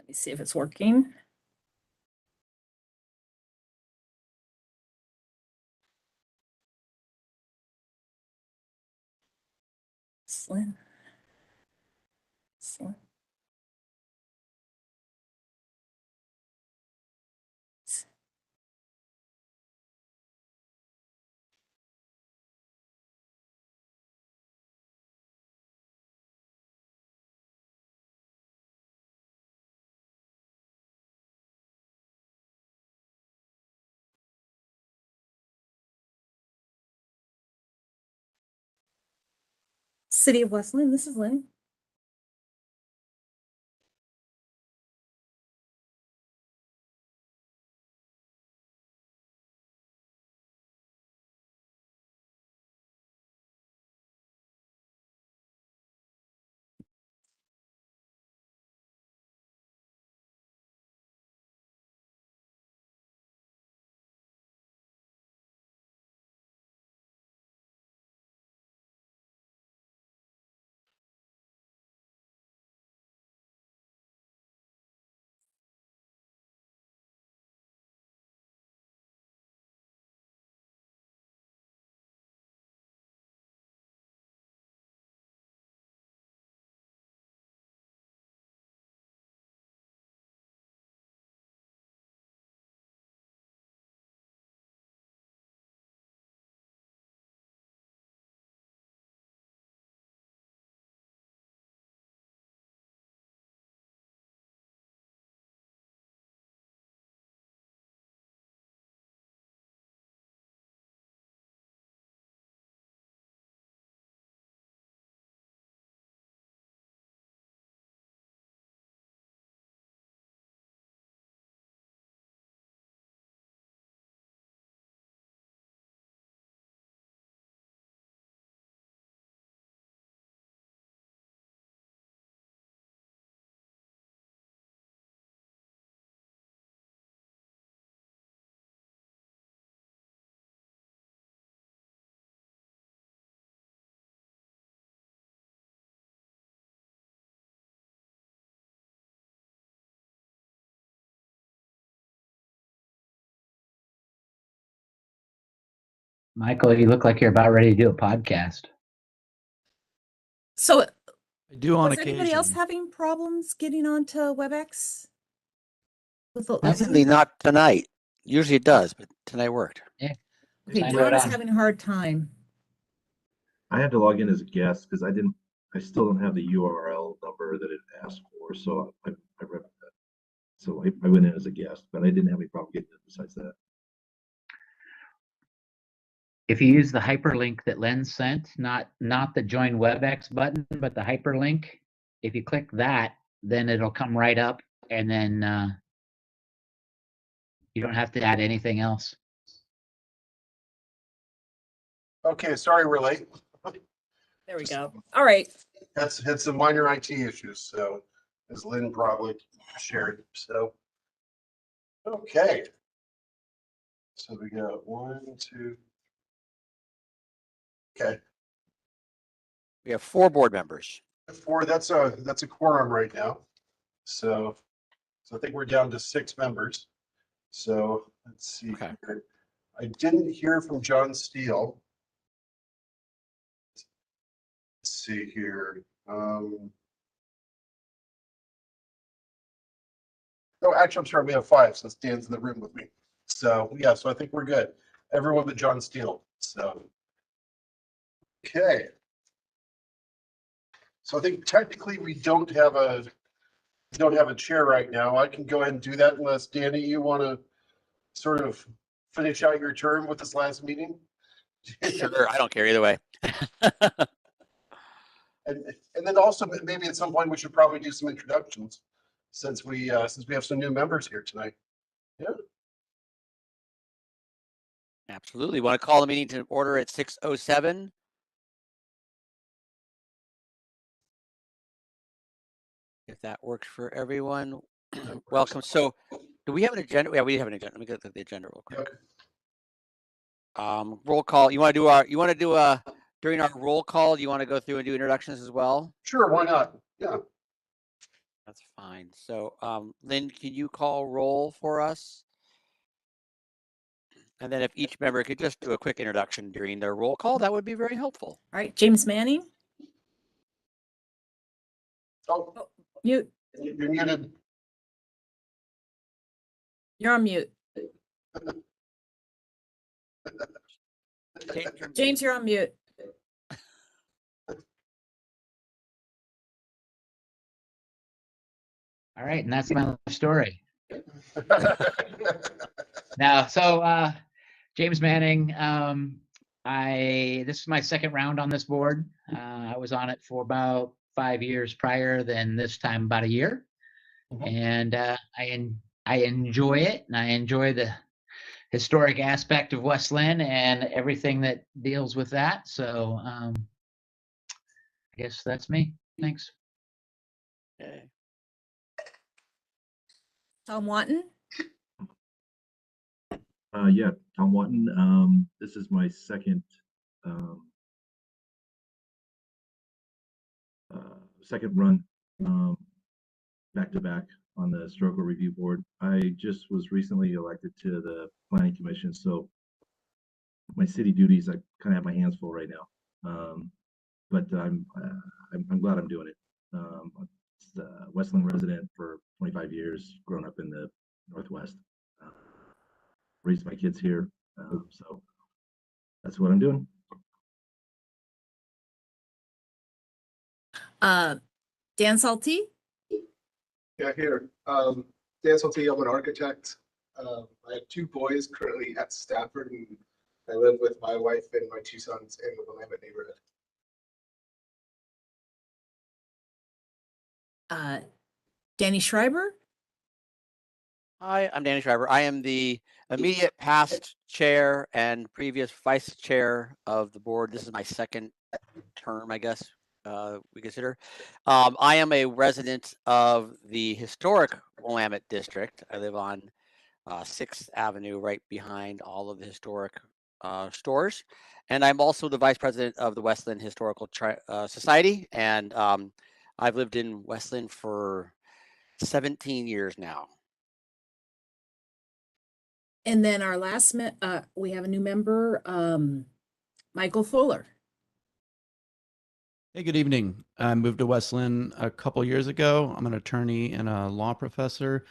Let me see if it's working. Linn. City of Westland, this is Linn. Michael, you look like you're about ready to do a podcast. So I do on was occasion. anybody else having problems getting onto WebEx? Definitely not tonight. Usually it does, but tonight worked. Yeah. Okay, Sign John right is on. having a hard time. I had to log in as a guest because I still don't have the URL number that it asked for. So I read that. So I went in as a guest, but I didn't have any problem getting it besides that. If you use the hyperlink that Linn sent, not the join WebEx button, but the hyperlink, if you click that, then it'll come right up, and then you don't have to add anything else. Okay, sorry we're late. There we go. All right. That's had some minor IT issues, so as Lynn probably shared. So okay. So we got 1, 2. Okay, We have 4 board members. 4. That's a quorum right now. So I think we're down to 6 members. So let's see. Okay. Here. I didn't hear from John Steele. Let's see here. Oh, actually, I'm sorry. We have 5, so Dan's in the room with me. So yeah, so I think we're good. Everyone but John Steele. So okay. So I think technically we don't have a chair right now. I can go ahead and do that unless Danny, you want to sort of finish out your term with this last meeting. Sure, I don't care either way. And then also maybe at some point we should probably do some introductions since we have some new members here tonight. Yeah. Absolutely. Want to call the meeting to order at 6:07? If that works for everyone. Welcome. So do we have an agenda? Yeah, we have an agenda. Let me get the agenda real quick. Okay. Roll call. You want to do during our roll call, do you want to go through and do introductions as well? Sure, why not? Yeah. That's fine. So, Lynn, can you call roll for us? And then if each member could just do a quick introduction during their roll call, that would be very helpful. All right, James Manning, Oh, mute. you're muted. You're on mute. James, you're on mute. All right, and that's my story. Now, so James Manning, this is my second round on this board. I was on it for about 5 years prior, then this time about a year. And I enjoy it, and I enjoy the historic aspect of Westland and everything that deals with that. So I guess that's me. Thanks. Okay. Tom Wanton, Yeah, Tom Watton. This is my second second run back to back on the Historical Review Board. I just was recently elected to the Planning Commission, so my city duties, I kind of have my hands full right now. But I'm glad I'm doing it. Westland resident for 25 years, grown up in the Northwest. Raised my kids here, so that's what I'm doing. Dan Salty, Yeah, here. Dan Salty, I'm an architect. I have 2 boys currently at Stafford, and I live with my wife and my 2 sons in the Willamette neighborhood. Danny Schreiber, Hi, I'm Danny Schreiber. I am the immediate past chair and previous vice chair of the board. This is my second term, I guess we consider. I am a resident of the historic Willamette district. I live on 6th Avenue, right behind all of the historic stores. And I'm also the vice president of the Westland Historical Society. And I've lived in Westland for 17 years now. and then our last we have a new member, Michael Fuller. Hey, good evening. I moved to Westland a couple years ago. I'm an attorney and a law professor,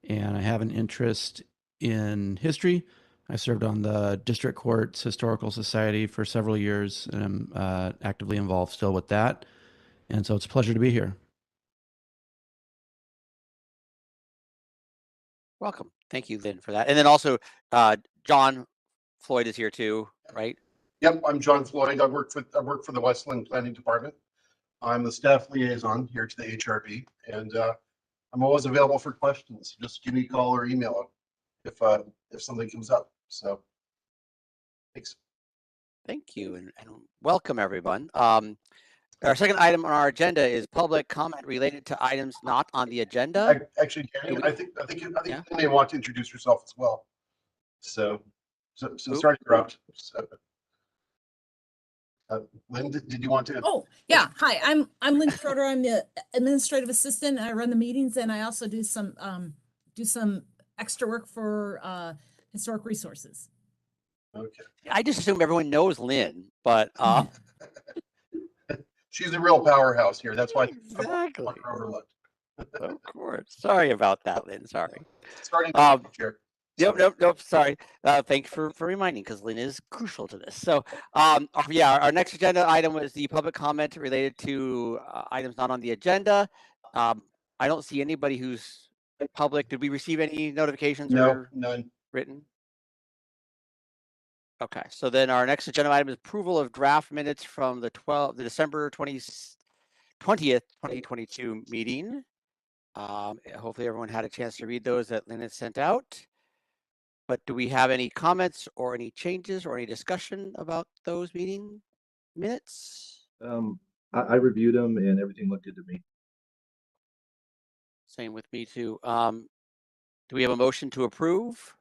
and I have an interest in history. I served on the District Court's Historical Society for several years, and I'm actively involved still with that. And so it's a pleasure to be here. Welcome. Thank you, Lynn, for that. And then also, John Floyd is here too, right? Yep, I'm John Floyd. I work for the Westland Planning Department. I'm the staff liaison here to the HRB, and I'm always available for questions. Just give me a call or email if something comes up. So, thanks. Thank you, and welcome everyone. Our second item on our agenda is public comment related to items not on the agenda. Actually, Danny, I think you may want to introduce yourself as well. So sorry to interrupt. So, Lynn, did you want to? Oh, yeah. Hi, I'm Lynn Schroeder. I'm the administrative assistant. I run the meetings, and I also do some extra work for historic resources. Okay. I just assume everyone knows Lynn, but She's a real powerhouse here. That's why exactly. I'm overlooked. Of course. Sorry about that, Lynn. Sorry. Starting chair. Nope. Sorry. Thank you for reminding, because Lynn is crucial to this. So, yeah, our next agenda item was the public comment related to items not on the agenda. I don't see anybody who's public. Did we receive any notifications? No, or none. written? Okay. So then our next agenda item is approval of draft minutes from the December 20th, 2022 meeting. Hopefully everyone had a chance to read those that Lynn had sent out. But do we have any comments or any changes or any discussion about those meeting minutes? I reviewed them and everything looked good to me. Same with me too. Do we have a motion to approve?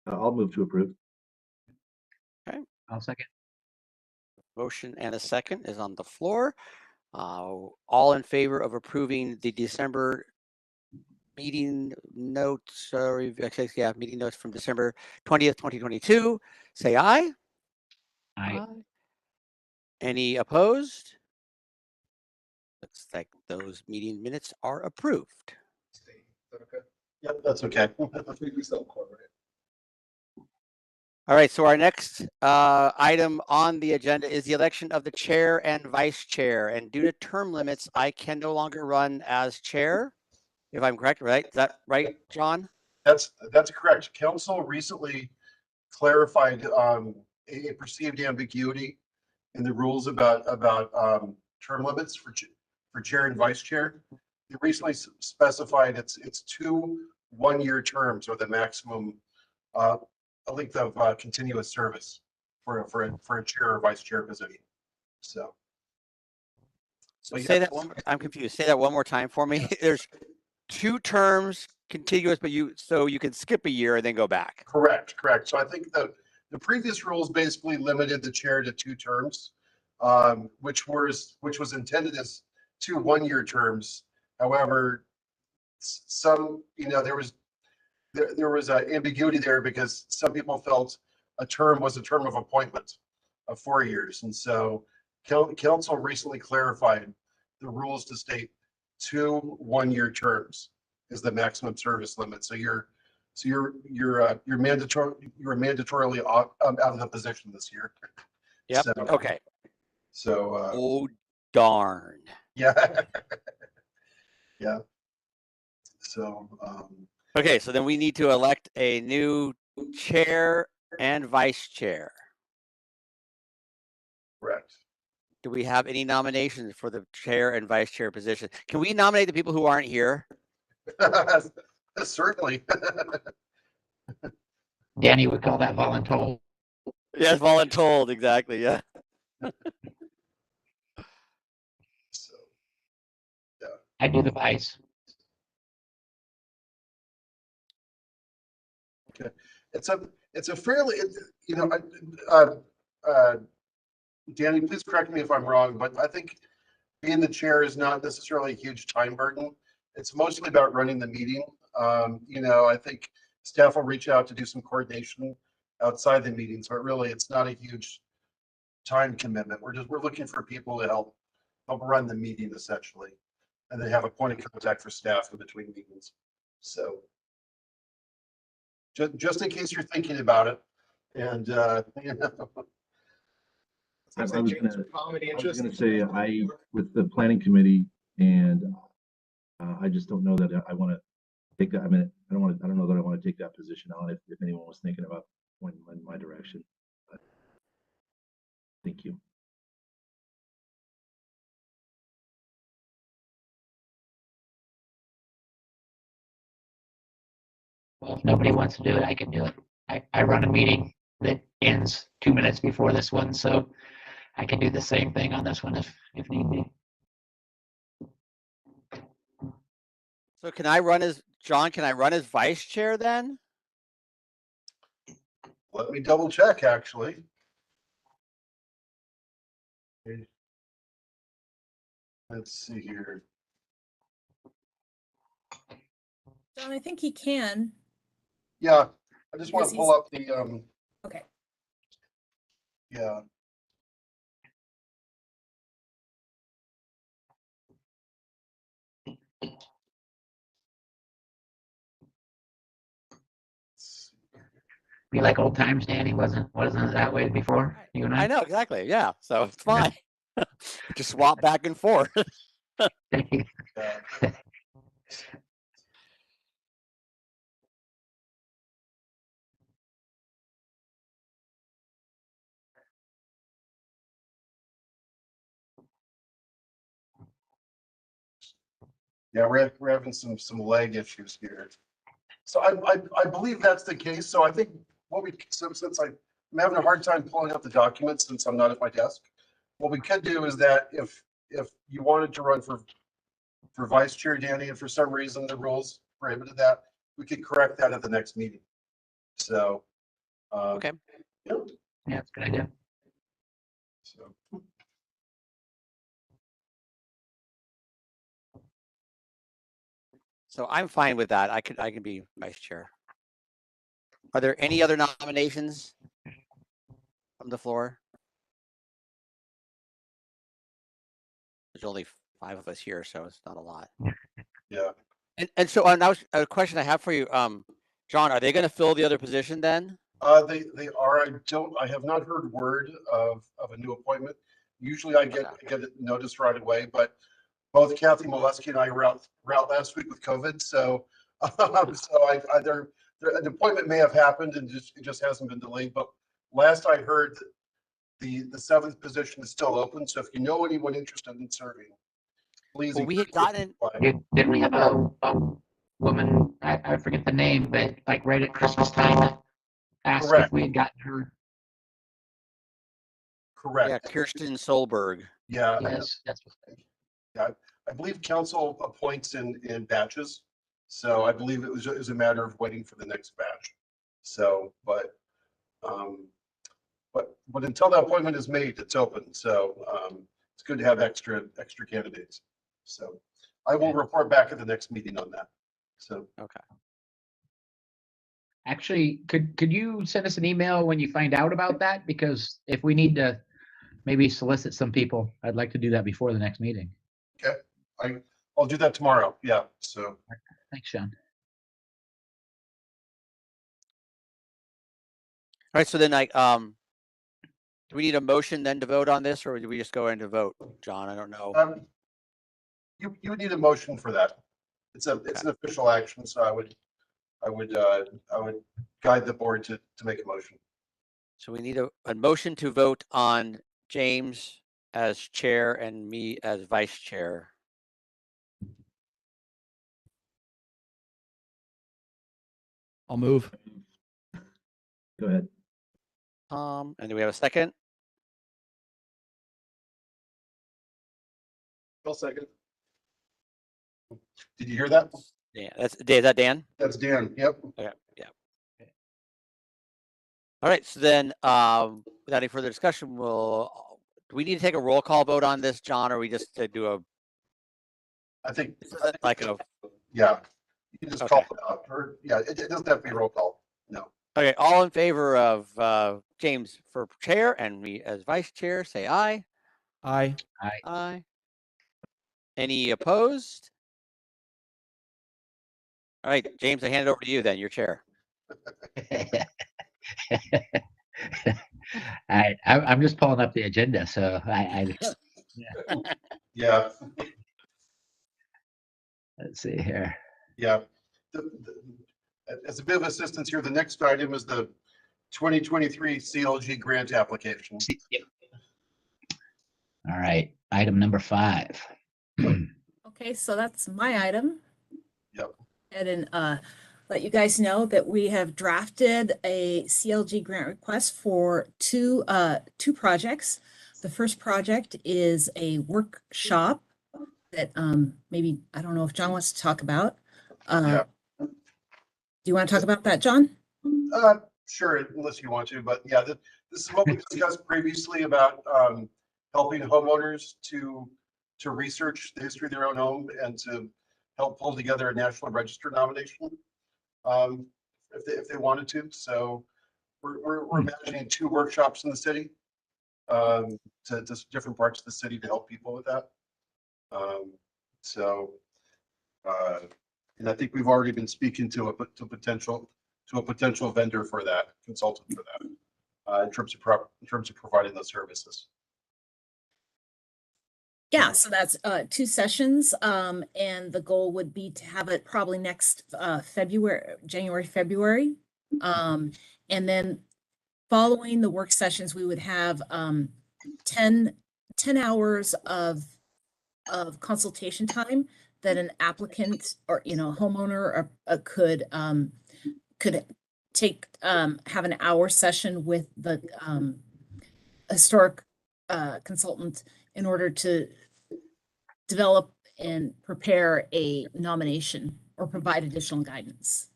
I'll move to approve. I'll second. Motion and a second is on the floor. All in favor of approving the December meeting notes, meeting notes from December 20th, 2022, say aye. I, Any opposed? Looks like those meeting minutes are approved. Is that okay? Yep, that's okay. We still have quorum, right? All right, so our next item on the agenda is the election of the chair and vice chair. And due to term limits, I can no longer run as chair, if I'm correct, right? Is that right, John? That's correct. Council recently clarified a perceived ambiguity in the rules about term limits for chair and vice chair. They recently specified it's 2 one-year terms or the maximum length of continuous service for a chair or vice chair position. So Say that one. I'm confused. Say that one more time for me. There's 2 terms contiguous, but you can skip a year and then go back. Correct. So I think the previous rules basically limited the chair to 2 terms, which was intended as 2 one-year terms. However, some, there was an ambiguity there because some people felt a term was a term of appointment of 4 years, and so council recently clarified the rules to state 2 one-year terms is the maximum service limit. So you're mandatorily out of the position this year. Yep. So, Okay. So oh darn. yeah. Yeah. So Okay, so then we need to elect a new chair and vice chair. correct. Do we have any nominations for the chair and vice chair position? Can we nominate the people who aren't here? Certainly. Danny would call that voluntold. Yes, voluntold, exactly. Yeah. So, I do the vice. okay. It's a fairly, Danny, please correct me if I'm wrong, but I think being the chair is not necessarily a huge time burden. It's mostly about running the meeting. I think staff will reach out to do some coordination outside the meeting. So it's not a huge time commitment. We're looking for people to help run the meeting essentially. And they have a point of contact for staff in between meetings. So just in case you're thinking about it. And I was gonna say, with the planning committee, and I just don't know that I want to take that. I mean, I don't know that I want to take that position on if anyone was thinking about pointing in my direction. But thank you. Well, if nobody wants to do it, I can do it. I run a meeting that ends 2 minutes before this one, so I can do the same thing on this one if need be. So can I run as vice chair then? let me double check actually. Okay. Let's see here. John, I think he can. Yeah, I just want Because to pull up the Okay. yeah. Be like old times, Danny. Wasn't it that way before? You and I know, exactly. Yeah. So it's fine. Just swap back and forth. Yeah, we're having some lag issues here. So I believe that's the case. So I think since I'm having a hard time pulling up the documents since I'm not at my desk, what we could do is that if you wanted to run for vice chair, Danny, and for some reason the rules prohibited that, we could correct that at the next meeting. So Okay. Yeah. Yeah, that's a good idea. So So I'm fine with that. I can be vice chair. Are there any other nominations from the floor? There's only 5 of us here, so it's not a lot. Yeah. And so now a question I have for you, John, are they going to fill the other position then? They are. I have not heard word of a new appointment. Usually I get it noticed right away, but both Kathy Molesky and I were out last week with COVID. So, an appointment may have happened and it just hasn't been delayed. But last I heard, the 7th position is still open. So if you know anyone interested in serving, please. Well, we had gotten, Did we have a woman, I forget the name, but like right at Christmas time, asked if Correct. we had gotten her? Correct. yeah, Kirsten Solberg. Yeah. Yes, that's what. I believe council appoints in batches. So I believe it was a matter of waiting for the next batch. So, but until that appointment is made, it's open. So it's good to have extra candidates. So I will report back at the next meeting on that. So Okay. Actually, could you send us an email when you find out about that? Because if we need to maybe solicit some people, I'd like to do that before the next meeting. okay, I'll do that tomorrow. Yeah. So Thanks, Sean. All right. So then do we need a motion then to vote on this, or do we just go into vote, John? I don't know. you would need a motion for that. It's an official action. So I would guide the board to make a motion. So we need a motion to vote on James as chair and me as vice chair. I'll move. Go ahead. And do we have a second? I'll second. Did you hear that? Yeah, is that Dan? That's Dan. Yep. Okay, yeah. All right, so then without any further discussion, do we need to take a roll call vote on this, John, or we just do a I think like a yeah. You can just call it out. Or yeah, it doesn't have to be a roll call. No. okay, all in favor of James for chair and me as vice chair, say aye. Aye. Aye. Any opposed? All right, James, I hand it over to you then, your chair. All right, I'm just pulling up the agenda, so Yeah. let's see here. Yeah. As a bit of assistance here, the next item is the 2023 CLG grant application. All right, item number 5. Okay, so that's my item. Yep. And then let you guys know that we have drafted a CLG grant request for two projects. The first project is a workshop that maybe, I don't know if John wants to talk about. Yeah. Do you want to talk about that, John? Sure, unless you want to, but yeah, this is what we discussed previously about helping homeowners to research the history of their own home and to help pull together a National Register nomination if they wanted to. So we're imagining 2 workshops in the city to just different parts of the city to help people with that. And I think we've already been speaking to a potential vendor for that, consultant for that, in terms of providing those services. Yeah, so that's 2 sessions, and the goal would be to have it probably next January, February. And then following the work sessions, we would have 10 hours of consultation time that an applicant or homeowner could take have an hour session with the historic consultant in order to develop and prepare a nomination or provide additional guidance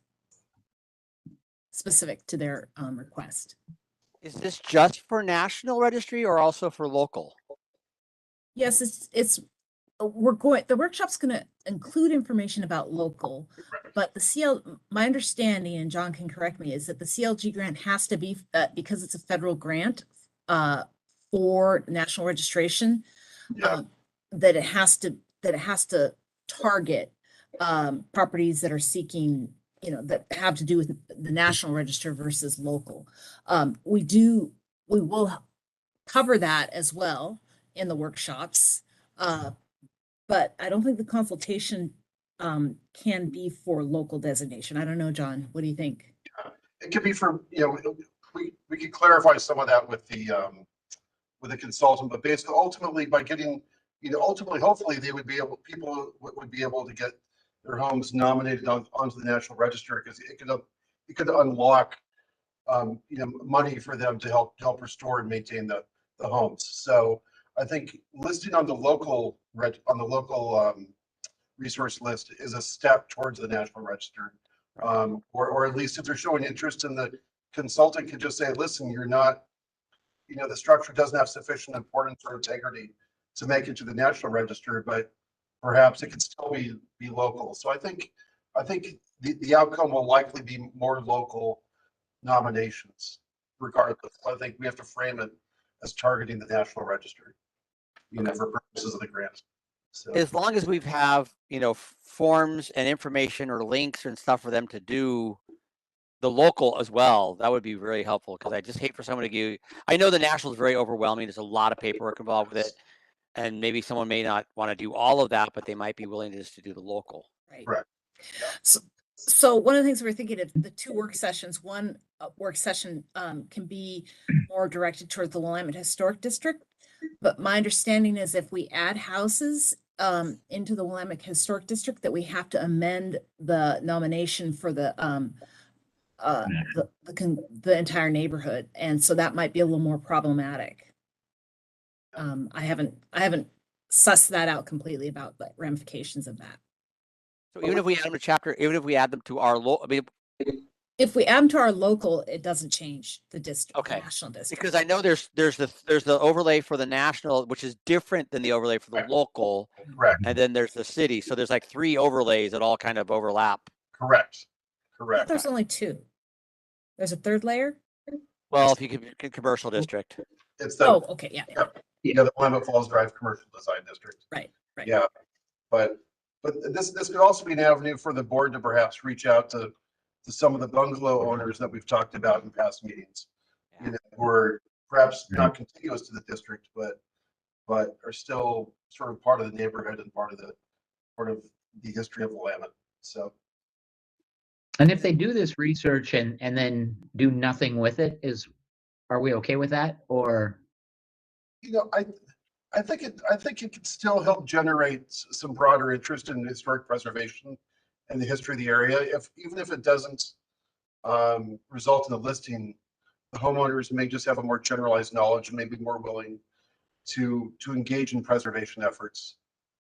specific to their request. Is this just for National Registry or also for local? Yes, it's the workshop's gonna include information about local, but my understanding, and John can correct me, is that the CLG grant has to be, because it's a federal grant, for national registration, Yeah. that it has to target, properties that are seeking, that have to do with the national register versus local. We will cover that as well in the workshops. But I don't think the consultation can be for local designation. I don't know, John, what do you think? It could be for, we could clarify some of that with the consultant, but basically ultimately by getting, hopefully people would be able to get their homes nominated onto the National Register, because it could unlock, money for them to help restore and maintain the homes. So I think listing on the local resource list is a step towards the National Register. Or at least if they're showing interest, in the consultant could just say, listen, you're not, the structure doesn't have sufficient importance or integrity to make it to the National Register, but perhaps it could still be local. So I think the outcome will likely be more local nominations regardless. I think we have to frame it as targeting the National Register, for purposes of the grant. So As long as we have, forms and information or links and stuff for them to do the local as well, that would be really helpful, because I just hate for someone to give, I know the national is very overwhelming. There's a lot of paperwork involved with it. And maybe someone may not want to do all of that, but they might be willing just to do the local. Right. Correct. So one of the things we're thinking of, the two work sessions, one work session can be more directed toward the Willamette Historic District. But my understanding is if we add houses into the Willamette Historic District, that we have to amend the nomination for the entire neighborhood. And so that might be a little more problematic. I haven't sussed that out completely about the ramifications of that. So even if we add them to chapter, even if we add them to our If we add them to our local, it doesn't change the district, the Okay. national district. because I know there's the overlay for the national, which is different than the overlay for the local, Correct. and then there's the city. So there's like 3 overlays that all kind of overlap. Correct. I thought Correct. there's only 2. There's a third layer? Well, if you could commercial district. It's the, Oh, okay, yeah. the Willamette Falls Drive Commercial Design District. Right. Yeah, but this could also be an avenue for the board to perhaps reach out to some of the bungalow owners that we've talked about in past meetings. Who are perhaps not contiguous to the district, but are still sort of part of the neighborhood and part of the history of Willamette. So. And if they do this research and then do nothing with it, are we okay with that? Or I think it could still help generate some broader interest in historic preservation and the history of the area. Even if it doesn't result in a listing, the homeowners may just have a more generalized knowledge and may be more willing to engage in preservation efforts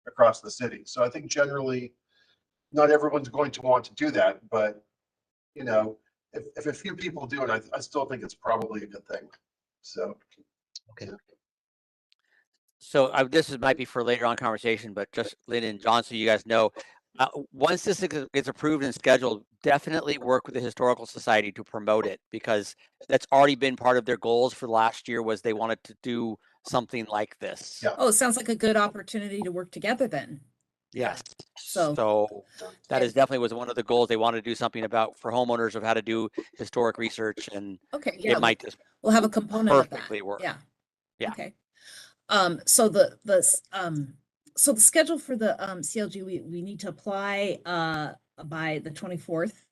across the city. So I think generally, not everyone's going to want to do that, but if a few people do it, I still think it's probably a good thing. So. okay. So this might be for later on conversation, but just Lynn and John, so you guys know, once this gets approved and scheduled, definitely work with the Historical Society to promote it, because that's already been part of their goals for last year, was they wanted to do something like this. Yeah. Oh, it sounds like a good opportunity to work together then. Yes. So That is definitely was one of the goals. They wanted to do something for homeowners of how to do historic research, and okay, yeah, it might just we'll have a component of that. perfectly work. Yeah. Yeah. Okay. So the schedule for the CLG, we need to apply by the 24th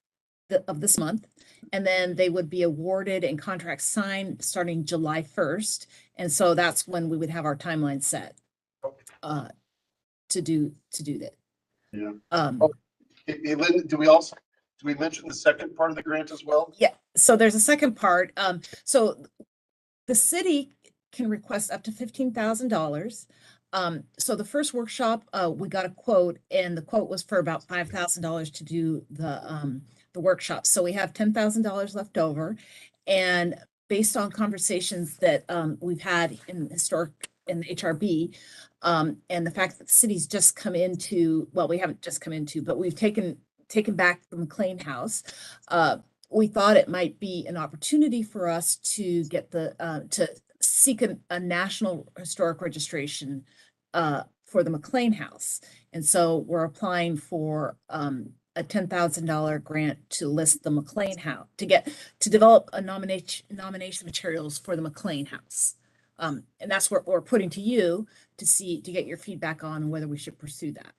of this month, and then they would be awarded and contracts signed starting July 1st, and so that's when we would have our timeline set to do that. Yeah. Hey, Lynn, do we mention the second part of the grant as well? Yeah, so there's a second part. So the city can request up to $15,000. So the first workshop, we got a quote, and the quote was for about $5,000 to do the workshop. So we have $10,000 left over, and based on conversations that we've had in historic in the HRB. And the fact that the city's just come into, well, we haven't just come into, but we've taken back the McLean House. We thought it might be an opportunity for us to get to seek a national historic registration for the McLean House. And so we're applying for a $10,000 grant to list the McLean House, to develop a nomination materials for the McLean House. And that's what we're putting to you to get your feedback on whether we should pursue that.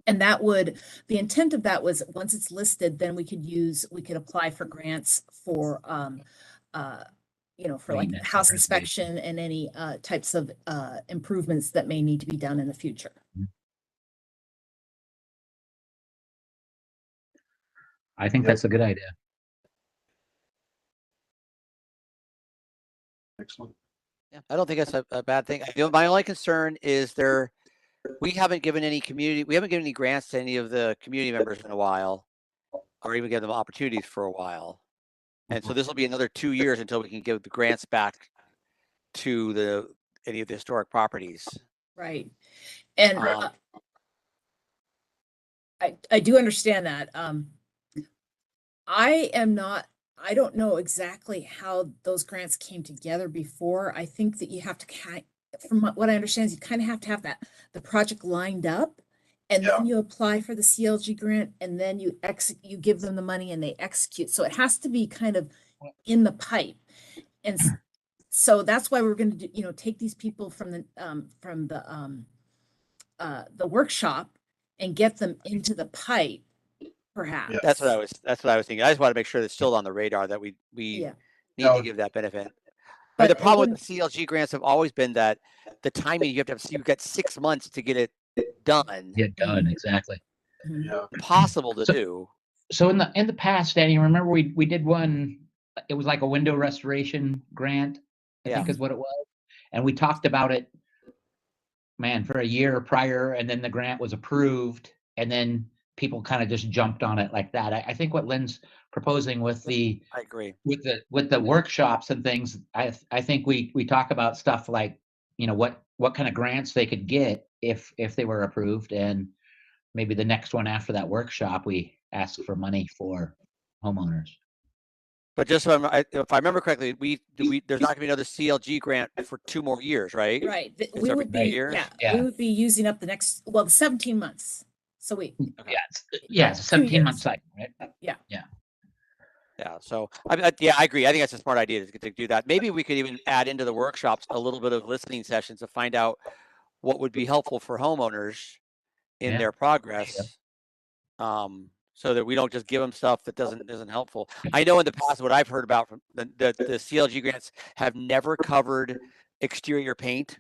And the intent of that was, once it's listed, then we could apply for grants for, for like Maintenance and house preservation. inspection and any types of improvements that may need to be done in the future. I think that's a good idea. Excellent. Yeah, I don't think that's a bad thing. My only concern is we haven't given any grants to any of the community members in a while, or even given them opportunities for a while. And so this will be another 2 years until we can give the grants back to any of the historic properties. Right. And I do understand that. I don't know exactly how those grants came together before. I think that you have to from what I understand is you kind of have to have the project lined up, and then you apply for the CLG grant, and then you give them the money and they execute. So it has to be kind of in the pipe. And so that's why we're going to do, take these people from the workshop and get them into the pipe, perhaps. Yeah. That's what I was thinking. I just want to make sure it's still on the radar that we need to give that benefit. But the problem with the CLG grants have always been that the timing, you've got 6 months to get it done. Get done, exactly. Yeah. Impossible to do. So in the past, Danny, remember we did one, it was like a window restoration grant, I think is what it was. And we talked about it, man, for a year prior, and then the grant was approved, and then people kind of just jumped on it like that. I think what Lynn's proposing with I agree with the workshops and things, I think we talk about stuff like, what kind of grants they could get if they were approved, and maybe the next one after that workshop we ask for money for homeowners. But just so if I remember correctly, there's not going to be another CLG grant for 2 more years, right? Right. We would be we would be using up the 17 months. So it's a 17-month cycle, right? Yeah. So I agree. I think that's a smart idea to do that. Maybe we could even add into the workshops a little bit of listening sessions to find out what would be helpful for homeowners in their progress. So that we don't just give them stuff that isn't helpful. I know in the past what I've heard about from the CLG grants have never covered exterior paint,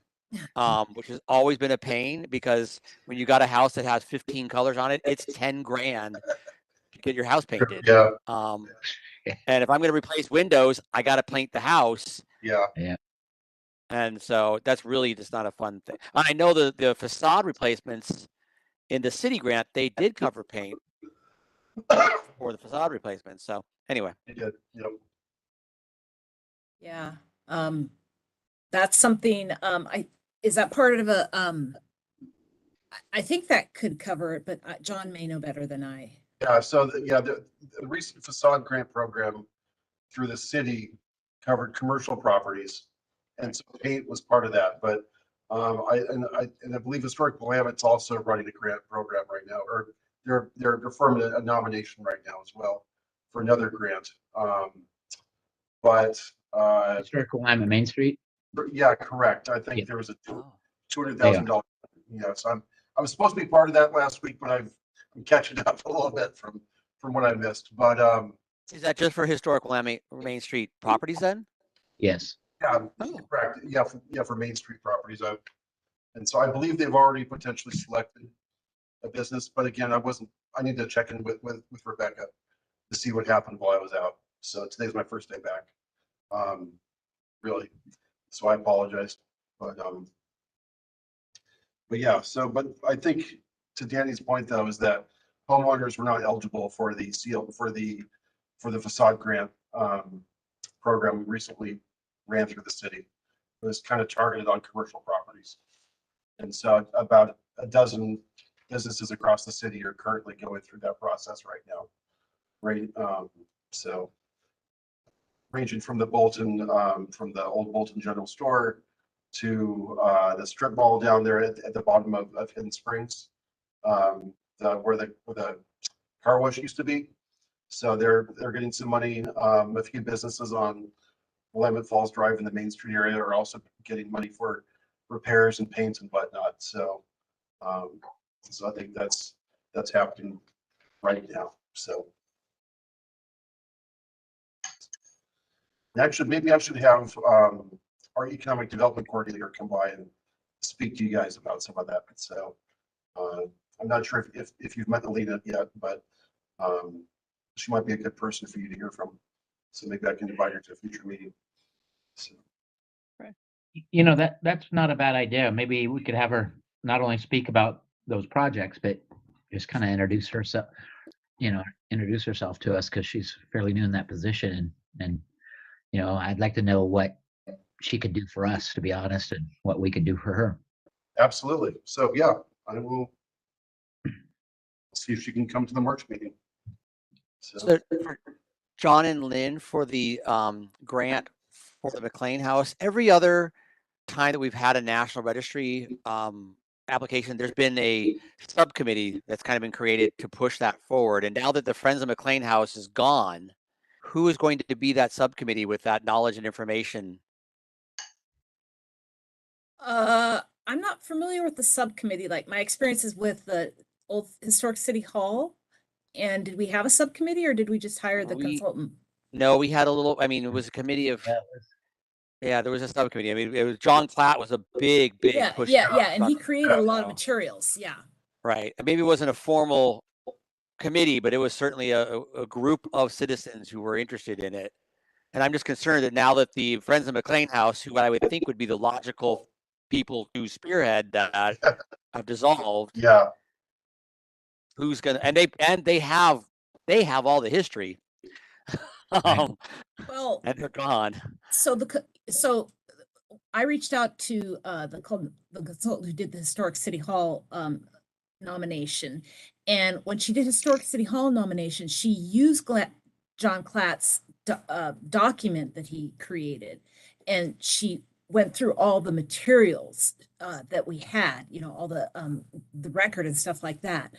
which has always been a pain, because when you got a house that has 15 colors on it, it's $10,000 to get your house painted. Yeah. And if I'm going to replace windows, I got to paint the house. Yeah. And so that's really just not a fun thing. I know the facade replacements in the city grant, they did cover paint for the facade replacement. So anyway. They did. Yep. Yeah. That's something, is that part of I think that could cover it, but John may know better than I. Yeah. So the recent facade grant program through the city covered commercial properties, and so paint was part of that. But I believe Historic Willamette's also running a grant program right now, or they're forming a nomination right now as well for another grant. But Historic Willamette Main Street. Yeah, correct. I think there was a $200,000. Yeah, so I was supposed to be part of that last week, but I'm catching up a little bit from what I missed. But is that just for Historic Willamette Main Street properties then? Yes. Yeah, correct. Yeah, for Main Street properties. And so I believe they've already potentially selected a business, but again, I need to check in with Rebecca to see what happened while I was out. So today's my first day back. Really. So I apologize. But yeah, but I think to Danny's point though, is that homeowners were not eligible for the facade grant program we recently ran through the city. It was kind of targeted on commercial properties. And so about a dozen businesses across the city are currently going through that process right now. Right. So ranging from the Bolton, from the old Bolton General Store to the strip mall down there at the bottom of Hidden Springs, where the car wash used to be. So they're getting some money. A few businesses on Willamette Falls Drive in the Main Street area are also getting money for repairs and paints and whatnot. So, so I think that's happening right now. So, actually, maybe I should have our economic development coordinator come by and speak to you guys about some of that. So, I'm not sure if you've met Alina yet, but she might be a good person for you to hear from. So maybe I can invite her to a future meeting. So. You know, that's not a bad idea. Maybe we could have her not only speak about those projects, but just kind of introduce herself to us, because she's fairly new in that position. And you know, I'd like to know what she could do for us, to be honest, and what we could do for her. Absolutely. So yeah, I will see if she can come to the March meeting. So for John and Lynn, for the grant for the McLean House, every other time that we've had a National Registry application, there's been a subcommittee that's kind of been created to push that forward. And now that the Friends of McLean House is gone, who is going to be that subcommittee with that knowledge and information? I'm not familiar with the subcommittee. Like, my experience is with the old Historic City Hall. And did we have a subcommittee, or did we just hire the consultant? No, we had a little, I mean, it was a committee of, yeah, there was a subcommittee. I mean, it was John Platt was a big push. Yeah, and he created a lot of materials. Yeah. Right. Maybe it wasn't a formal committee, but it was certainly a group of citizens who were interested in it. And I'm just concerned that now that the Friends of McLean House, who I would think would be the logical people to spearhead that, have dissolved. Yeah. Who's gonna, and they have all the history. Well, and they're gone. So I reached out to the consultant who did the Historic City Hall nomination, and when she did Historic City Hall nomination, she used John Platt's document that he created, and she went through all the materials that we had, you know, all the record and stuff like that.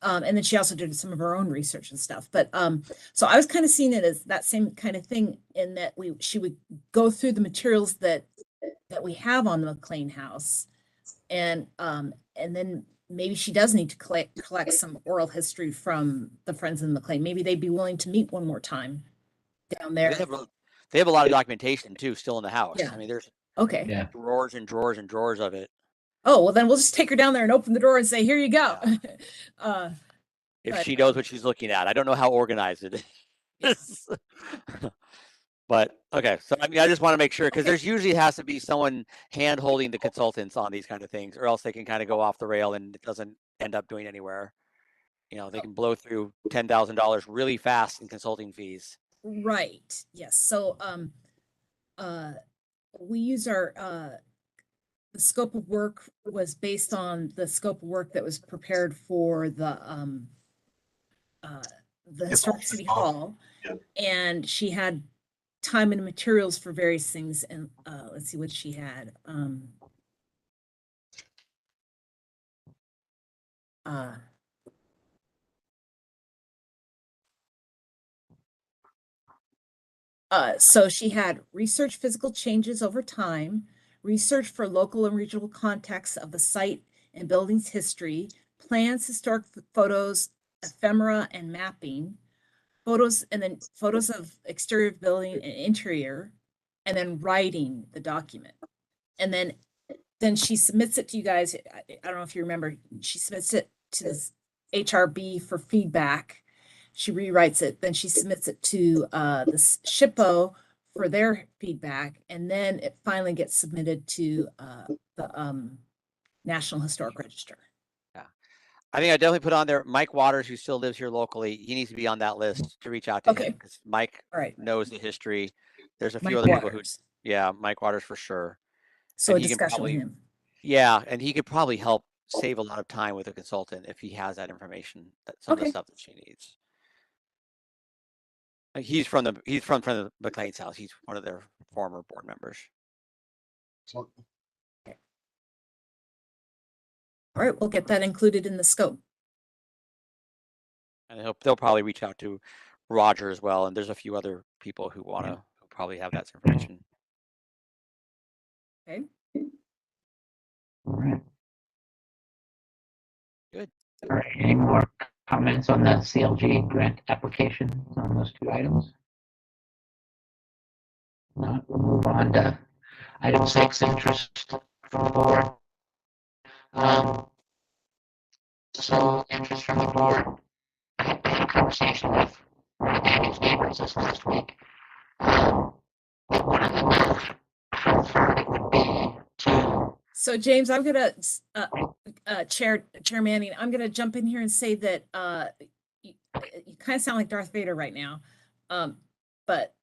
And then she also did some of her own research and stuff. But so I was kind of seeing it as that same kind of thing, in that she would go through the materials that we have on the McLean House, and then maybe she does need to collect some oral history from the Friends of McLean. Maybe they'd be willing to meet one more time down there. They have a lot of documentation too, still in the house. Yeah. I mean, there's drawers and drawers and drawers of it. Oh, well, then we'll just take her down there and open the door and say, "Here you go." If she knows what she's looking at. I don't know how organized it is. But okay, so I mean, I just want to make sure, because there's usually has to be someone hand holding the consultants on these kind of things, or else they can kind of go off the rail and it doesn't end up doing anywhere. You know, they can blow through $10,000 really fast in consulting fees. Right. Yes. So we use our the scope of work was based on the scope of work that was prepared for the Historic City Hall. Yeah. And she had time and materials for various things. And let's see what she had. So she had research physical changes over time, research for local and regional context of the site and building's history, plans, historic photos, ephemera, and mapping, photos, and then photos of exterior of building and interior, and then writing the document. And then she submits it to you guys. I don't know if you remember, she submits it to this HRB for feedback. She rewrites it, then she submits it to the SHPO for their feedback, and then it finally gets submitted to the National Historic Register. Yeah, I think I definitely put on there Mike Waters, who still lives here locally. He needs to be on that list to reach out to him, because Mike knows the history. There's a few other people who Yeah, Mike Waters for sure. So a And he can discussion with probably, him. yeah, and he could probably help save a lot of time with a consultant if he has that information, some of the Okay. stuff that she needs. He's from the McLean's house. He's one of their former board members. So, All right, we'll get that included in the scope. And they'll probably reach out to Roger as well. And there's a few other people who who probably have that information. Okay. All right. Good. All right, any more comments on the CLG grant application on those two items? No, we'll move on to item 6, interest from the board. So interest from the board, I had a conversation with one of Andy's neighbors this last week. We wanted to know how far it would be to. So James, I'm gonna, Chair Manning, I'm gonna jump in here and say that you kind of sound like Darth Vader right now, but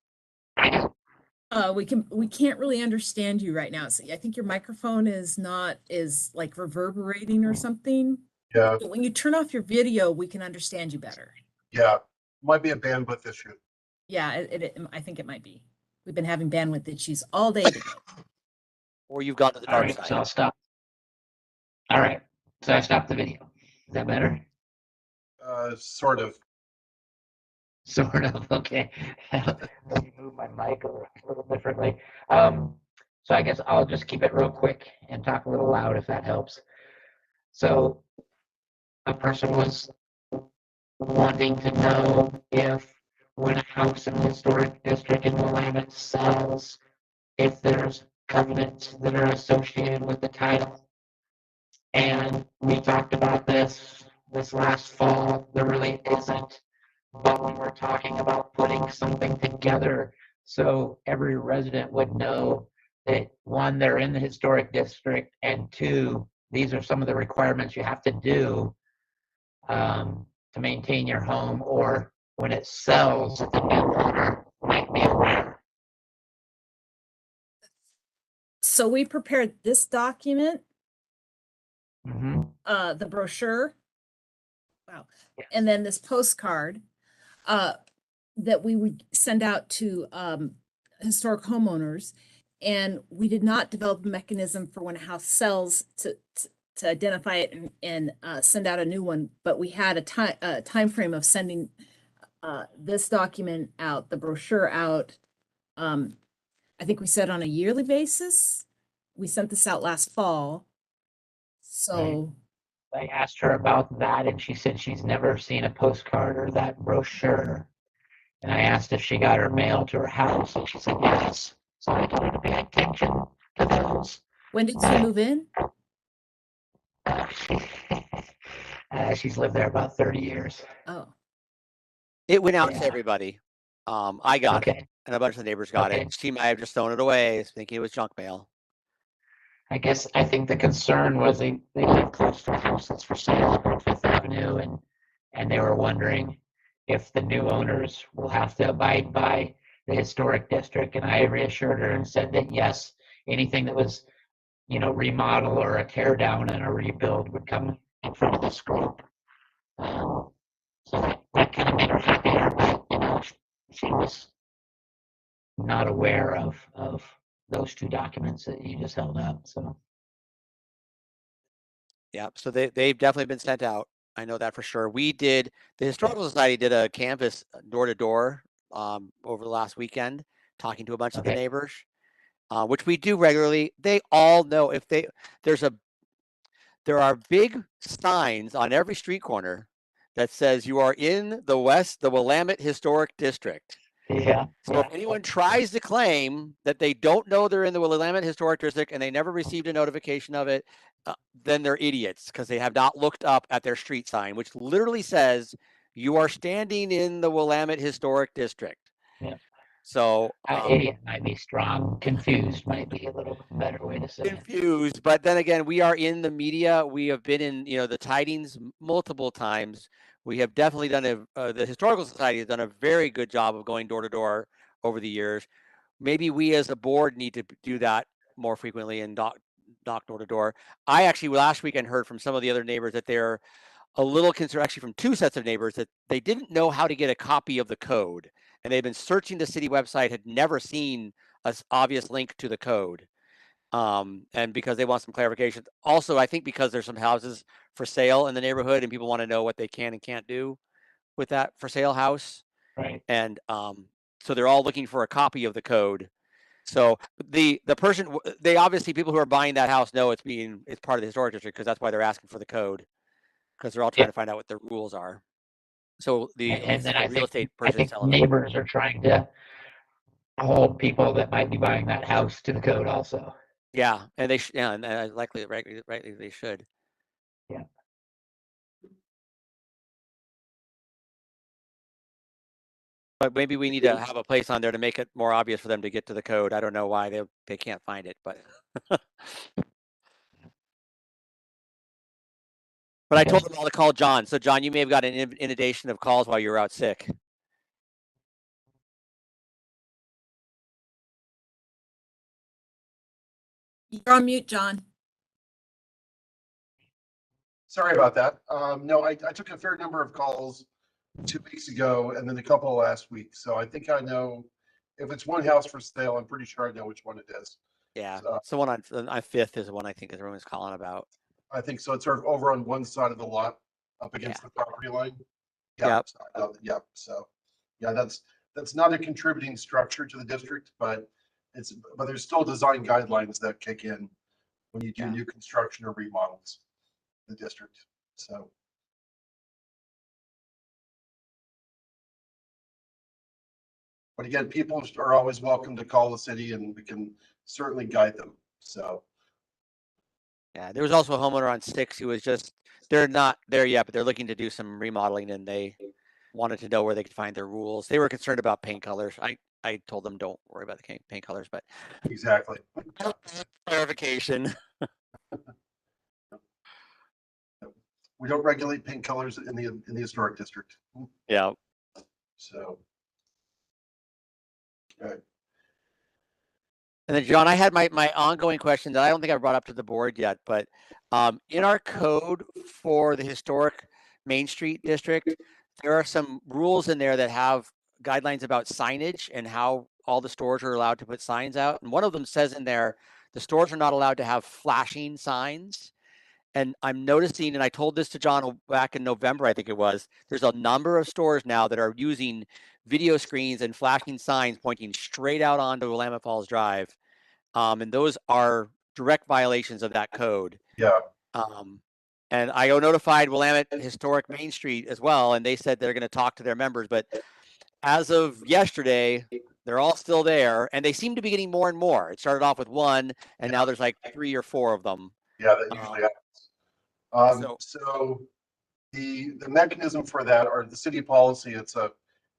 we can't really understand you right now. So I think your microphone is like reverberating or something. yeah, When you turn off your video, we can understand you better. yeah, might be a bandwidth issue. Yeah, I think it might be. We've been having bandwidth issues all day today. Or you've gone to the All dark right, side. so I'll stop. All right, so I stopped the video. Is that better? Sort of. Sort of, okay. Let me move my mic a little differently. So I guess I'll just keep it real quick and talk a little loud if that helps. So a person was wanting to know if when a house in the historic district in Willamette sells, if there's covenants that are associated with the title. And we talked about this last fall. There really isn't. But when we're talking about putting something together so every resident would know that, one, they're in the historic district, and two, these are some of the requirements you have to do to maintain your home, or when it sells, that the new owner might be aware. So we prepared this document, Mm-hmm. the brochure. Wow. Yes. And then this postcard that we would send out to historic homeowners. And we did not develop a mechanism for when a house sells to identify it and send out a new one, but we had a time frame of sending this document out, the brochure out. I think we said on a yearly basis. We sent this out last fall. So I asked her about that, and she said she's never seen a postcard or that brochure. And I asked if she got her mail to her house, and she said yes. So I told her to pay attention to those. when did she move in? She's lived there about 30 years. Oh, It went out to Yeah. everybody. I got it, Okay. and a bunch of the neighbors got Okay. it. She might have just thrown it away, thinking it was junk mail. I think the concern was they live close to a house that's for sale on Fifth Avenue, and they were wondering if the new owners will have to abide by the historic district. And I reassured her and said that yes, anything that was, remodel or a tear down and a rebuild would come in front of this group. So that kind of made her happier, but she was not aware of those two documents that you just held up. So Yeah, so they've definitely been sent out. I know that for sure. The Historical Society did a canvas door to door over the last weekend, talking to a bunch of the Okay. neighbors, which we do regularly. They all know there are big signs on every street corner that says you are in the Willamette Historic District. yeah. So if anyone tries to claim that they don't know they're in the Willamette Historic District and they never received a notification of it, then they're idiots because they have not looked up at their street sign, which literally says you are standing in the Willamette Historic District. Yeah. So Idiot might be strong. Confused might be a little better way to say it. confused, but then again, we are in the media. We have been in the tidings multiple times. We have definitely done the Historical Society has done a very good job of going door to door over the years. maybe we as a board need to do that more frequently and knock door to door. I actually last weekend heard from some of the other neighbors that they're a little concerned, actually from two sets of neighbors, that they didn't know how to get a copy of the code, and they've been searching the city website, had never seen an obvious link to the code. And because they want some clarification. Also, I think because there's some houses for sale in the neighborhood and people want to know what they can and can't do with that for sale house. Right. And so they're all looking for a copy of the code. So the person, they obviously, people who are buying that house know it's part of the historic district, because that's why they're asking for the code, because they're all trying to find out what the rules are. So And then I real estate think, person is telling them. neighbors are trying to hold people that might be buying that house to the code also. Yeah, and they and likely rightly they should. Yeah. But maybe we need to have a place on there to make it more obvious for them to get to the code. I don't know why they can't find it, but but I told them all to call John. So John, you may have got an inundation of calls while you were out sick. You're on mute, John. Sorry about that. No, I took a fair number of calls 2 weeks ago and then a couple last week. So I think I know if it's one house for sale, I'm pretty sure I know which one it is. Yeah, So, so one on Fifth is the one I think everyone's calling about. I think so. It's sort of over on one side of the lot up against the property line. Yeah. Yep. Yep. So yeah, that's not a contributing structure to the district, but there's still design guidelines that kick in when you do new construction or remodels in the district. So. But again, people are always welcome to call the city and we can certainly guide them. So. Yeah, there was also a homeowner on 6 who was they're not there yet, but they're looking to do some remodeling and they wanted to know where they could find their rules. They were concerned about paint colors. I told them don't worry about the paint colors, but exactly. Clarification. We don't regulate paint colors in the historic district. Yeah. So. Okay. And then John, I had my ongoing question that I don't think I brought up to the board yet, but in our code for the historic Main Street district, there are some rules in there that have guidelines about signage and how all the stores are allowed to put signs out. And one of them says in there, the stores are not allowed to have flashing signs. And I'm noticing, and I told this to John back in November, I think it was, there's a number of stores now that are using video screens and flashing signs pointing straight out onto Willamette Falls Drive. And those are direct violations of that code. Yeah. And I notified Willamette Historic Main Street as well, and they said they're going to talk to their members. But as of yesterday, they're all still there, and they seem to be getting more and more. It started off with one, and now there's like 3 or 4 of them. Yeah, that usually happens. So the mechanism for that, or the city policy, it's a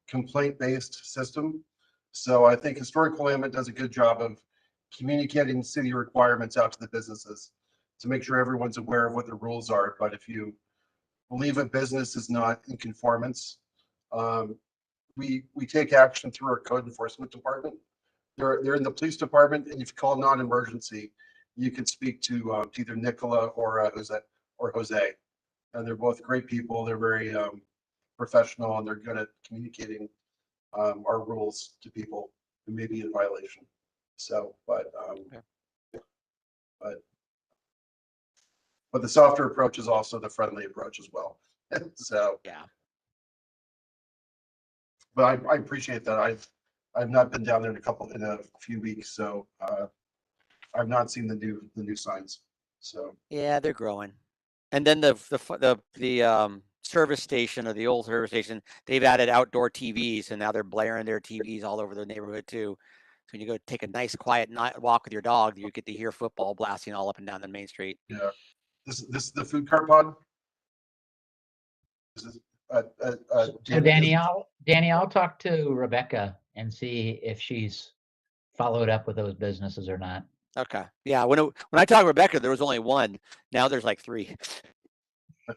complaint-based system. So I think Historic Willamette does a good job of communicating city requirements out to the businesses to make sure everyone's aware of what the rules are. But if you believe a business is not in conformance, we take action through our code enforcement department. They're in the police department, and if you call non-emergency, you can speak to either Nicola or Jose, and they're both great people. They're very professional, and they're good at communicating our rules to people who may be in violation. So, but the softer approach is also the friendly approach as well. So yeah. But I appreciate that. I've not been down there in a few weeks, so I've not seen the new signs. So yeah, they're growing. And then the service station, or the old service station, they've added outdoor TVs, and now they're blaring their TVs all over the neighborhood too. So when you go take a nice quiet night walk with your dog, you get to hear football blasting all up and down the main street. yeah, this is the food cart pod. This is So Danny, I'll talk to Rebecca and see if she's followed up with those businesses or not. Okay. Yeah. When I talked to Rebecca, there was only one. Now there's like 3. Yeah.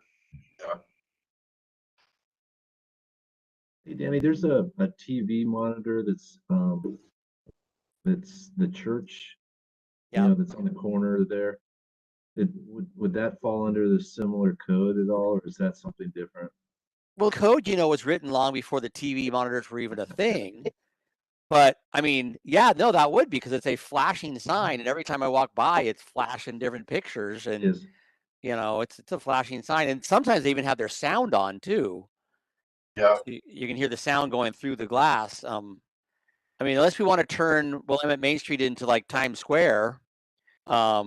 Hey, Danny, there's a TV monitor that's It's the church, Yeah. that's on the corner there. Would that fall under the similar code at all, or is that something different? Well, code, was written long before the TV monitors were even a thing. But I mean, yeah, no, that would be because it's a flashing sign, and every time I walk by, it's flashing different pictures, and Is it's a flashing sign, and sometimes they even have their sound on too. Yeah. So you can hear the sound going through the glass. I mean, unless we want to turn Willamette Main Street into like Times Square, that's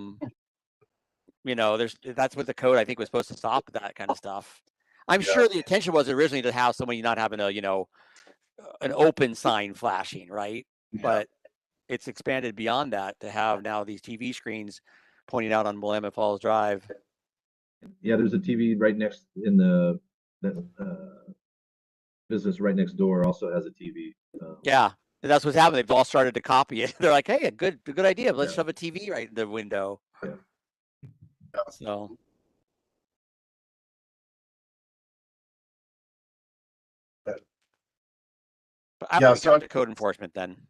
what the code I think was supposed to stop that kind of stuff. I'm sure the intention was originally to have somebody not having an open sign flashing, right? Yeah. But it's expanded beyond that to have now these TV screens pointing out on Willamette Falls Drive. Yeah, there's a TV right next in the business right next door also has a TV. Yeah, and that's what's happened. They've all started to copy it. They're like, "Hey, a good idea. Let's Yeah. shove a TV right in the window." Yeah. So. I'm Yeah, reach so out to code enforcement then.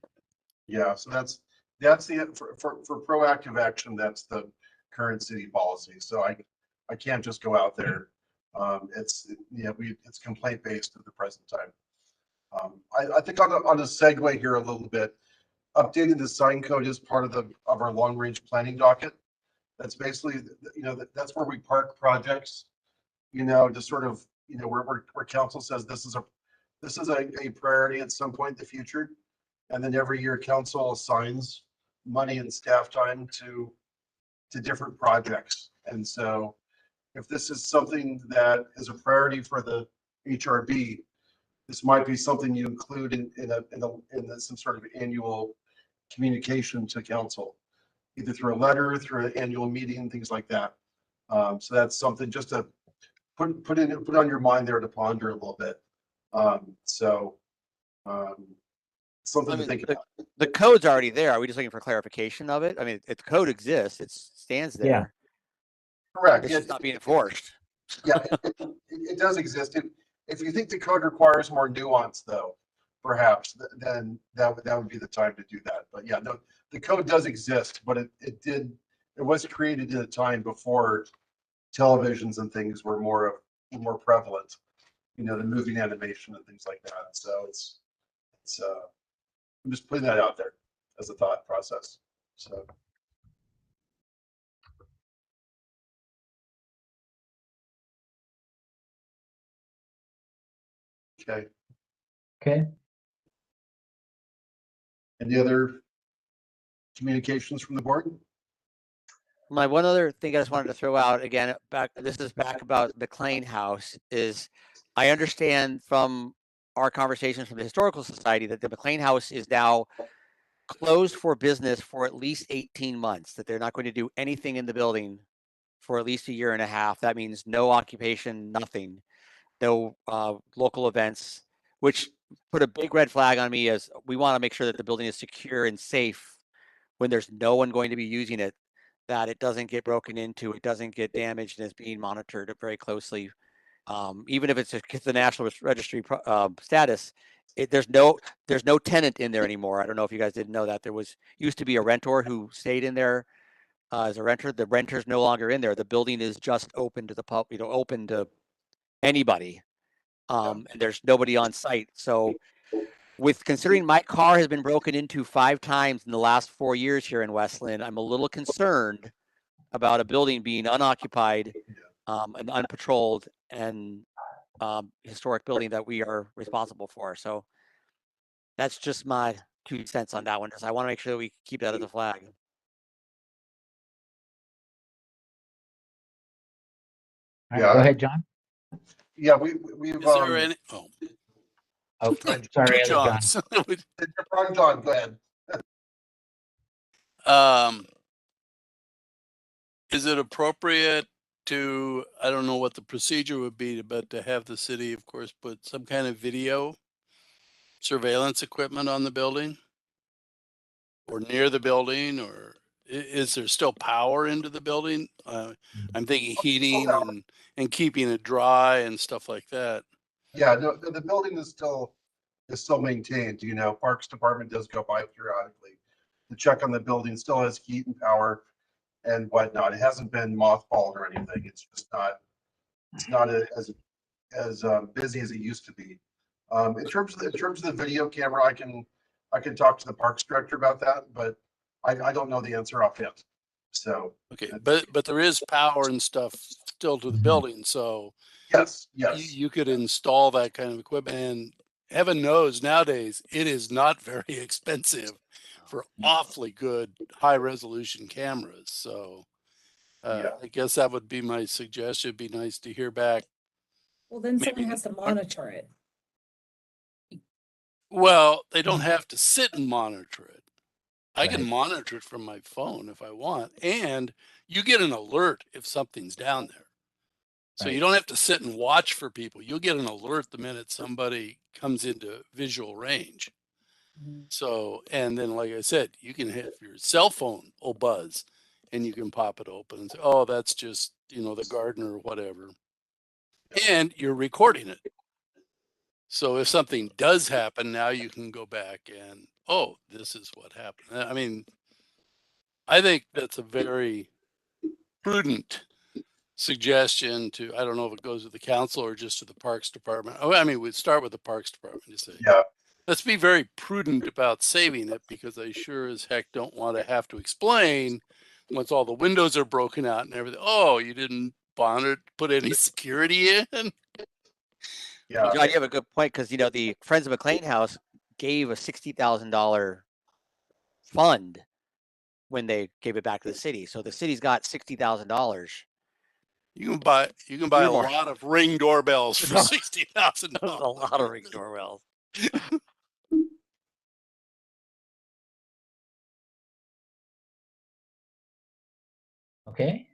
Yeah, so that's the for proactive action. That's the current city policy. So I can't just go out there. It's complaint based at the present time. I think on a segue here a little bit, updating the sign code is part of our long range planning docket. That's basically that's where we park projects. To sort of where council says this is a priority at some point in the future. And then every year council assigns money and staff time to different projects. And so if this is something that is a priority for the HRB, this might be something you include in some sort of annual communication to council, either through a letter, through an annual meeting, things like that. So that's something just to put on your mind there to ponder a little bit. Something to think about. The code's already there. Are we just looking for clarification of it? I mean, if the code exists, it stands there. Yeah. Correct. It's just not being enforced. Yeah, it does exist. If you think the code requires more nuance, though, perhaps then that would be the time to do that. But yeah, no, the code does exist, but it was created at a time before televisions and things were more prevalent. The moving animation and things like that. So it's I'm just putting that out there as a thought process. So. Okay. Okay. Any other communications from the board? My one other thing I just wanted to throw out again, this is back about McLean House, is I understand from our conversations from the Historical Society that the McLean House is now closed for business for at least 18 months, that they're not going to do anything in the building for at least a year and a half. That means no occupation, nothing, no local events, which put a big red flag on me as we want to make sure that the building is secure and safe when there's no one going to be using it, that it doesn't get broken into, it doesn't get damaged, and is being monitored very closely. Even if it's the National Registry status, there's no tenant in there anymore. I don't know if you guys didn't know that. There used to be a renter who stayed in there as a renter. The renter's no longer in there. The building is just open to the public, open to anybody. And there's nobody on site. So considering my car has been broken into 5 times in the last 4 years here in Westland, I'm a little concerned about a building being unoccupied and unpatrolled and historic building that we are responsible for. So that's just my 2 cents on that one. I want to make sure that we keep that as a flag. All right, go ahead, John. Yeah, we've. Is there any? Oh, Oh, sorry, two John. Johns. John, go ahead. Is it appropriate to, I don't know what the procedure would be, but to have the city, of course, put some kind of video surveillance equipment on the building or near the building, or is there still power into the building? I'm thinking heating and keeping it dry and stuff like that. Yeah, no, the building is still maintained. Parks Department does go by periodically. check on the building, still has heat and power and whatnot. It hasn't been mothballed or anything. It's just not, as busy as it used to be. In terms of the video camera, I can talk to the parks director about that, but I don't know the answer offhand. So Okay, but there is power and stuff still to the building, so yes, you could install that kind of equipment. And heaven knows nowadays it is not very expensive for awfully good high resolution cameras. So Yeah. I guess that would be my suggestion. It'd be nice to hear back. Well, then someone Maybe- has to monitor it. Well, they don't have to sit and monitor it. I can Right. monitor it from my phone if I want, and you get an alert if something's down there. So you Right. don't have to sit and watch for people. You'll get an alert the minute somebody comes into visual range. Mhm. So, and then, like I said, you can have your cell phone will buzz and you can pop it open and say, oh, that's just, the gardener or whatever. And you're recording it. So if something does happen, now you can go back and, oh, this is what happened. I mean, I think that's a very prudent suggestion to, I don't know if it goes to the council or just to the Parks Department. Oh, I mean, we'd start with the Parks Department to say, Yeah. let's be very prudent about saving it, because I sure as heck don't want to have to explain once all the windows are broken out and everything. Oh, you didn't put any security in? Yeah. Well, John, you have a good point, because the Friends of McLean House gave a $60,000 fund when they gave it back to the city. So the city's got $60,000. You can buy a You're more- lot of Ring doorbells for No. $60,000. That's a lot of Ring doorbells. Okay.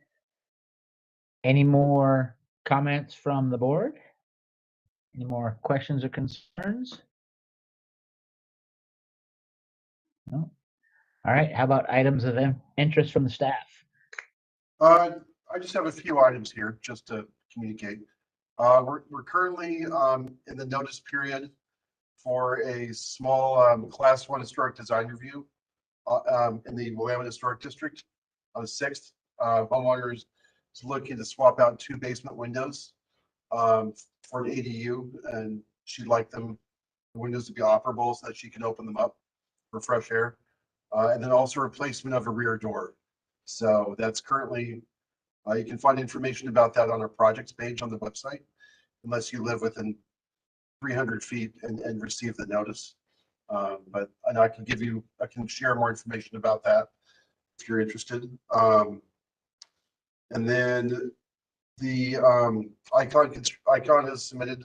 Any more comments from the board? Any more questions or concerns? No? All right, how about items of interest from the staff? I just have a few items here just to communicate. We're currently in the notice period for a small class 1 historic design review in the Willamette Historic District on the 6th. Homeowners is looking to swap out 2 basement windows for an ADU, and she'd like the windows to be operable so that she can open them up for fresh air, and then also replacement of a rear door. So that's currently, you can find information about that on our projects page on the website, unless you live within 300 feet and receive the notice. And I can share more information about that if you're interested. And then the Icon has submitted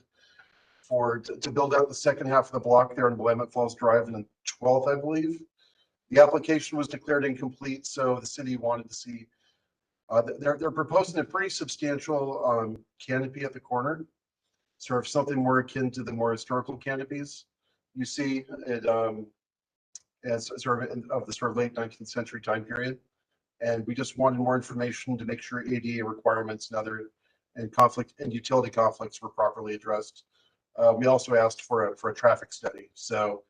to build out the second half of the block there in Willamette Falls Drive and 12th, I believe. The application was declared incomplete, so the city wanted to see. They're proposing a pretty substantial canopy at the corner, sort of something more akin to the more historical canopies you see it as sort of the sort of late 19th century time period. And we just wanted more information to make sure ADA requirements and conflict and utility conflicts were properly addressed. We also asked for a traffic study. So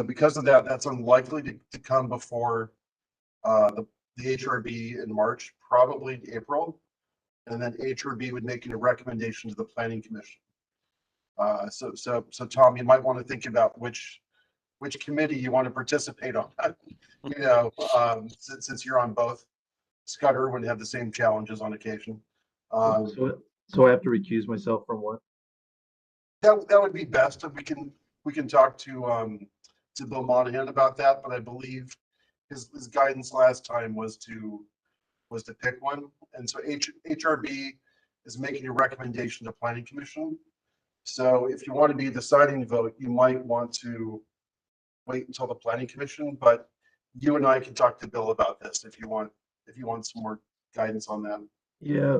because of that, that's unlikely to come before the HRB in March, probably in April. And then HRB would make a recommendation to the Planning Commission. So Tom, you might want to think about which committee you want to participate on. Since you're on both. Scudder would have the same challenges on occasion. So I have to recuse myself from what? That would be best. We can talk to Bill Monahan about that, but I believe his guidance last time was to pick one. And so HRB is making a recommendation to Planning Commission. So if you want to be the deciding vote, you might want to wait until the Planning Commission, but you and I can talk to Bill about this if you want some more guidance on that. Yeah,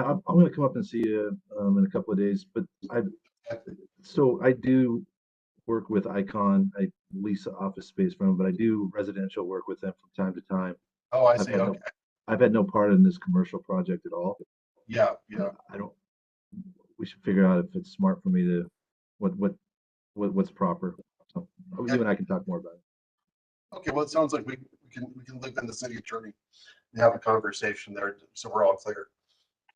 I'm going to come up and see you in a couple of days. But I do work with Icon. I lease office space from them, but I do residential work with them from time to time. Oh, I see. Okay. I've had no part in this commercial project at all. Yeah. We should figure out if it's smart for me to what's proper. So you and I can talk more about it. Okay, well, it sounds like we we can loop in the city attorney and have a conversation there, so we're all clear.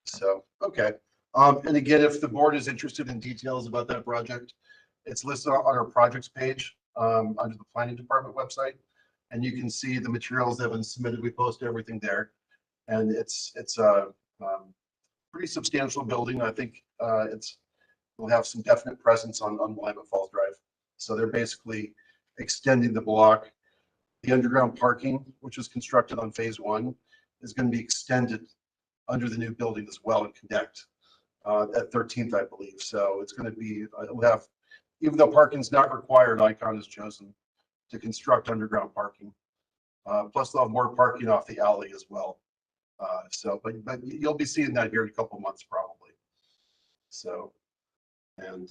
So, okay. And again, if the board is interested in details about that project, it's listed on our projects page under the planning department website. And you can see the materials that have been submitted. We post everything there. And it's a pretty substantial building. I think will have some definite presence on Willamette Falls Drive. So they're basically extending the block. The underground parking, which was constructed on phase 1, is going to be extended under the new building as well and connect at 13th, I believe. So it's going to be, it'll have, even though parking is not required, Icon has chosen to construct underground parking. Plus they'll have more parking off the alley as well. But you'll be seeing that here in a couple of months probably. So, and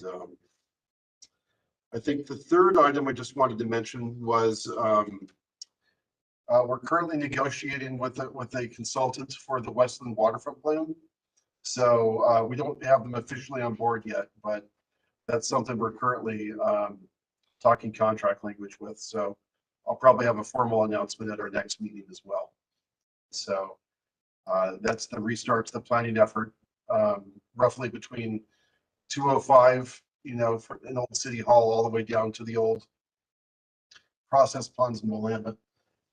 I think the third item I just wanted to mention was we're currently negotiating with a consultant for the Westland Waterfront plan. So we don't have them officially on board yet, but that's something we're currently talking contract language with. So I'll probably have a formal announcement at our next meeting as well. So that's the restart to the planning effort, roughly between 205, in Old City Hall, all the way down to the old process ponds in Willamette,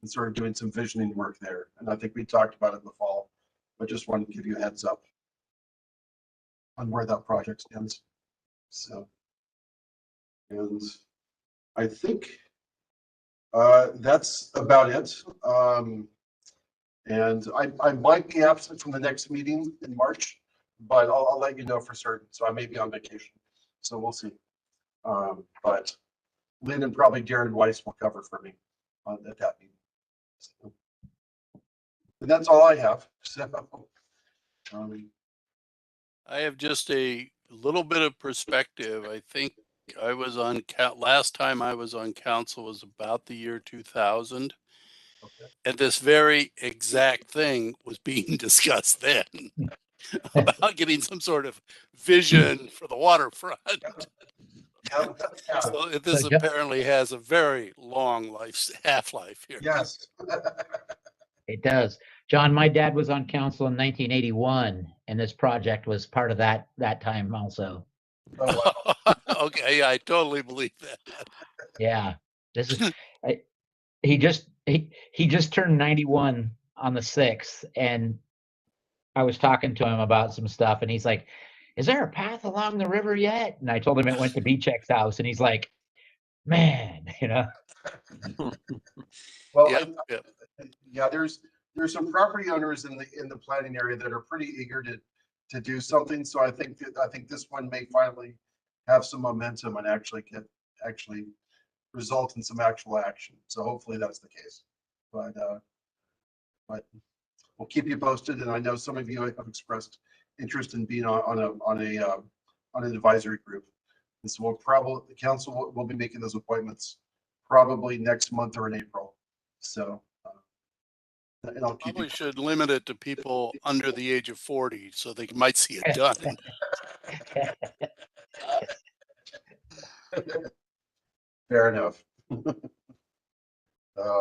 and sort of doing some visioning work there. And I think we talked about it in the fall, but just wanted to give you a heads up on where that project stands. So, and I think that's about it. And I might be absent from the next meeting in March, but I'll let you know for certain. So I may be on vacation, so we'll see. But Lynn and probably Darren Weiss will cover for me at that meeting. So, and that's all I have. So, I have just a little bit of perspective. I think I was on last time I was on council was about the year 2000. okay. And this very exact thing was being discussed then about getting some sort of vision for the waterfront. Yeah. So this So, apparently has a very long half-life here. Yes. it does. John, my dad was on council in 1981, and this project was part of that time also. Oh, wow. Okay, yeah, I totally believe that. Yeah, this is he just turned 91 on the 6th, and I was talking to him about some stuff, and he's like, "Is there a path along the river yet?" And I told him it went to Beachek's house, and he's like, "Man, Well, Yeah, yeah, there's some property owners in the planning area that are pretty eager to do something. So I think this one may finally have some momentum and actually result in some actual action. So hopefully that's the case. But we'll keep you posted. And I know some of you have expressed interest in being on an advisory group. And so the council will be making those appointments probably next month or in April. So, and I'll keep probably should limit it to people under the age of 40 so they might see it done. Fair enough.